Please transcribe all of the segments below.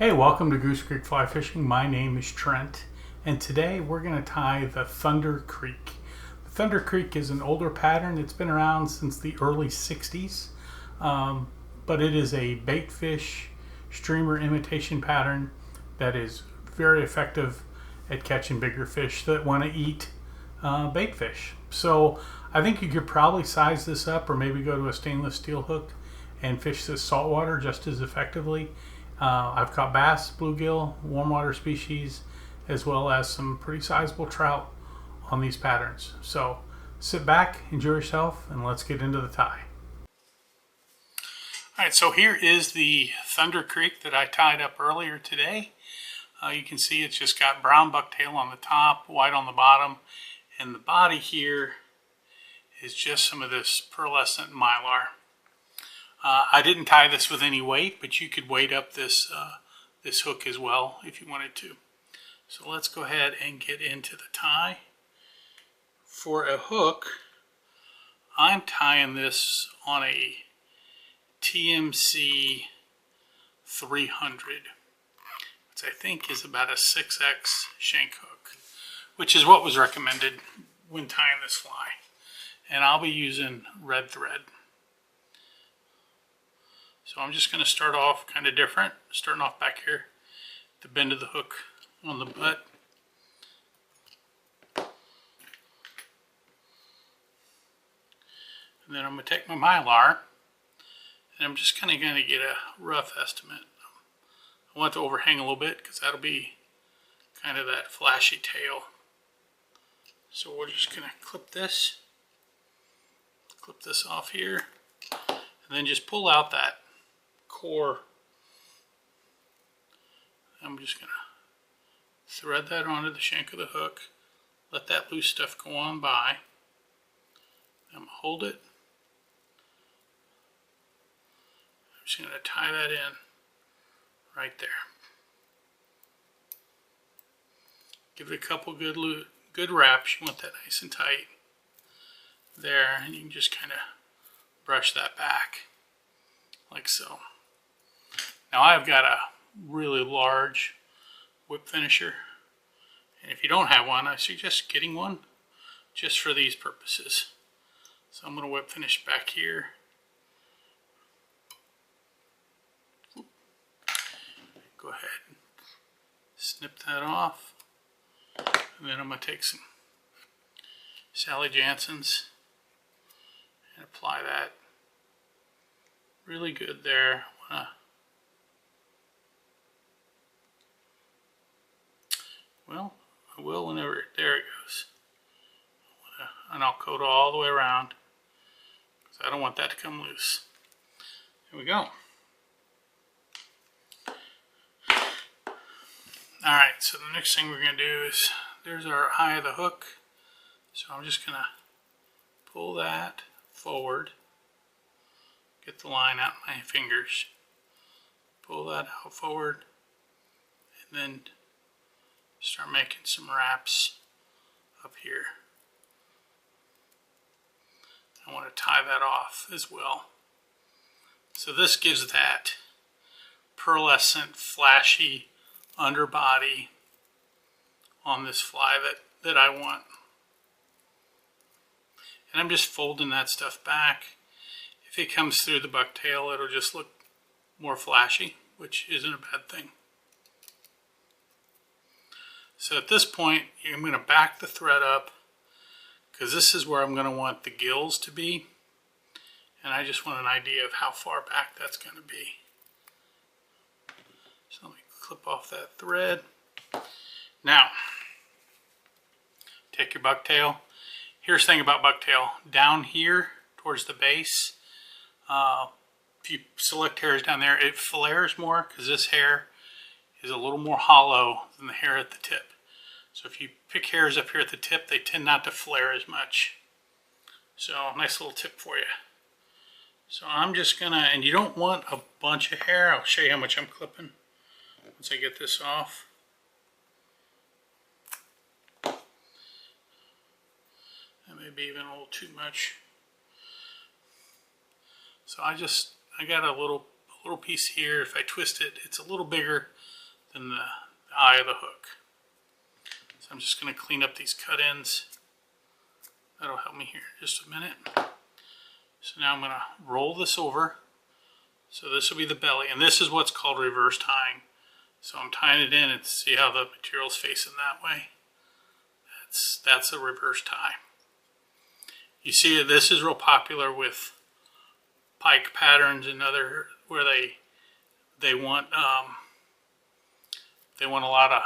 Hey, welcome to Goose Creek Fly Fishing. My name is Trent, and today we're going to tie the Thunder Creek. The Thunder Creek is an older pattern. It's been around since the early 60s, but it is a baitfish streamer imitation pattern that is very effective at catching bigger fish that want to eat baitfish. So I think you could probably size this up or maybe go to a stainless steel hook and fish this saltwater just as effectively. I've caught bass, bluegill, warm water species, as well as some pretty sizable trout on these patterns. So sit back, enjoy yourself, and let's get into the tie. Alright, so here is the Thunder Creek that I tied up earlier today. You can see it's just got brown bucktail on the top, white on the bottom, and the body here is just some of this pearlescent mylar. I didn't tie this with any weight, but you could weight up this this hook as well if you wanted to. So let's go ahead and get into the tie. For a hook, I'm tying this on a TMC 300, which I think is about a 6X shank hook, which is what was recommended when tying this fly. And I'll be using red thread. So I'm just going to start off kind of different, starting off back here, the bend of the hook on the butt. And then I'm going to take my mylar, and I'm just kind of going to get a rough estimate. I want it to overhang a little bit because that'll be kind of that flashy tail. So we're just going to clip this off here, and then just pull out that core. I'm just going to thread that onto the shank of the hook, let that loose stuff go on by. I'm going to hold it. I'm just going to tie that in right there. Give it a couple good wraps. You want that nice and tight there, and you can just kind of brush that back like so. Now I've got a really large whip finisher, and if you don't have one, I suggest getting one just for these purposes. So I'm going to whip finish back here. Go ahead and snip that off, and then I'm going to take some Sally Jansen's and apply that really good there. Well, I will whenever, there it goes. And I'll coat all the way around because I don't want that to come loose. Here we go. Alright, so the next thing we're going to do is, there's our eye of the hook. So I'm just going to pull that forward. Get the line out of my fingers. Pull that out forward. And then start making some wraps up here. I want to tie that off as well. So this gives that pearlescent, flashy underbody on this fly that I want. And I'm just folding that stuff back. If it comes through the bucktail, it'll just look more flashy, which isn't a bad thing. So at this point, I'm going to back the thread up because this is where I'm going to want the gills to be. And I just want an idea of how far back that's going to be. So let me clip off that thread. Now, take your bucktail. Here's the thing about bucktail. Down here towards the base, if you select hairs down there, it flares more because this hair is a little more hollow than the hair at the tip. So if you pick hairs up here at the tip, they tend not to flare as much. So nice little tip for you. So I'm just gonna, and you don't want a bunch of hair. I'll show you how much I'm clipping once I get this off. That may be even a little too much. So I got a little piece here. If I twist it, it's a little bigger than the eye of the hook. So I'm just going to clean up these cut ends. That'll help me here in just a minute. So now I'm going to roll this over. So this will be the belly, and this is what's called reverse tying. So I'm tying it in and see how the material's facing that way. That's a reverse tie. You see this is real popular with pike patterns and other where they want a lot of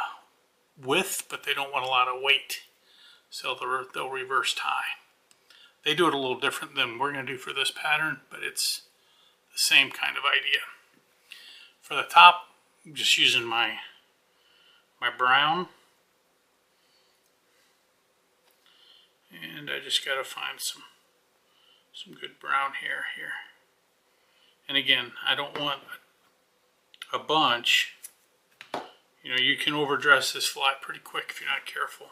width, but they don't want a lot of weight. So they'll reverse tie. They do it a little different than we're going to do for this pattern, but it's the same kind of idea. For the top, I'm just using my brown. And I just got to find some good brown hair here. And again, I don't want a bunch. You know, you can overdress this fly pretty quick if you're not careful.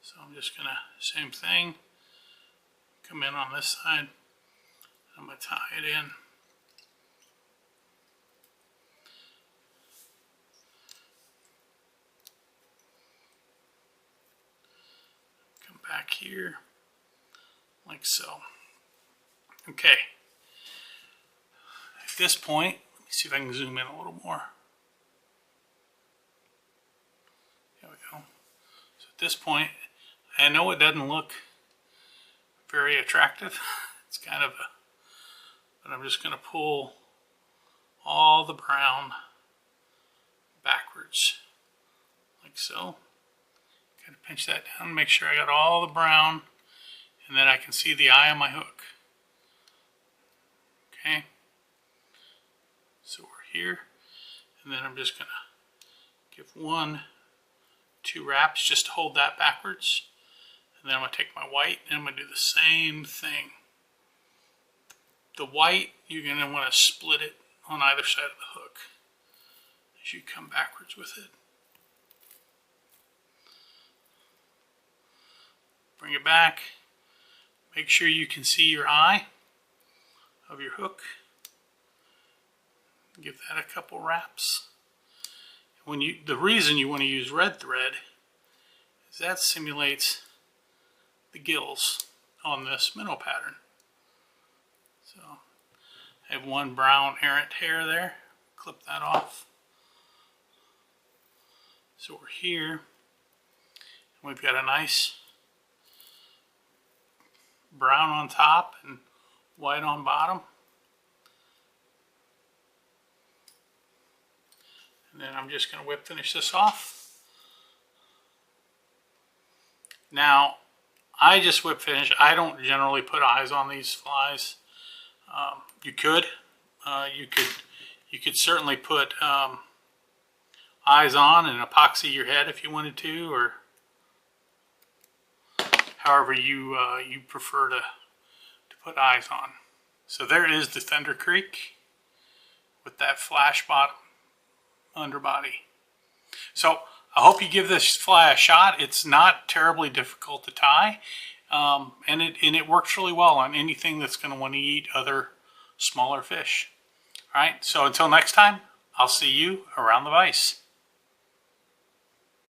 So I'm just going to, same thing, come in on this side. I'm going to tie it in. Come back here, like so. Okay. At this point, let me see if I can zoom in a little more. There we go. So at this point, I know it doesn't look very attractive. It's kind of but I'm just going to pull all the brown backwards, like so. Kind of pinch that down, make sure I got all the brown, and then I can see the eye on my hook. Okay. So we're here, and then I'm just going to give 2 wraps just to hold that backwards. And then I'm going to take my white and I'm going to do the same thing. The white, you're going to want to split it on either side of the hook as you come backwards with it. Bring it back. Make sure you can see your eye of your hook. Give that a couple wraps. The reason you want to use red thread is that simulates the gills on this minnow pattern. So I have one brown errant hair there. Clip that off. So we're here, and we've got a nice brown on top and white on bottom. And then I'm just going to whip finish this off. Now, I just whip finish. I don't generally put eyes on these flies. You could. You could certainly put eyes on and epoxy your head if you wanted to, or however you prefer to put eyes on. So there is the Thunder Creek with that flash bottom underbody. So I hope you give this fly a shot. It's not terribly difficult to tie, and it works really well on anything that's going to want to eat other smaller fish. All right, so until next time, I'll see you around the vise.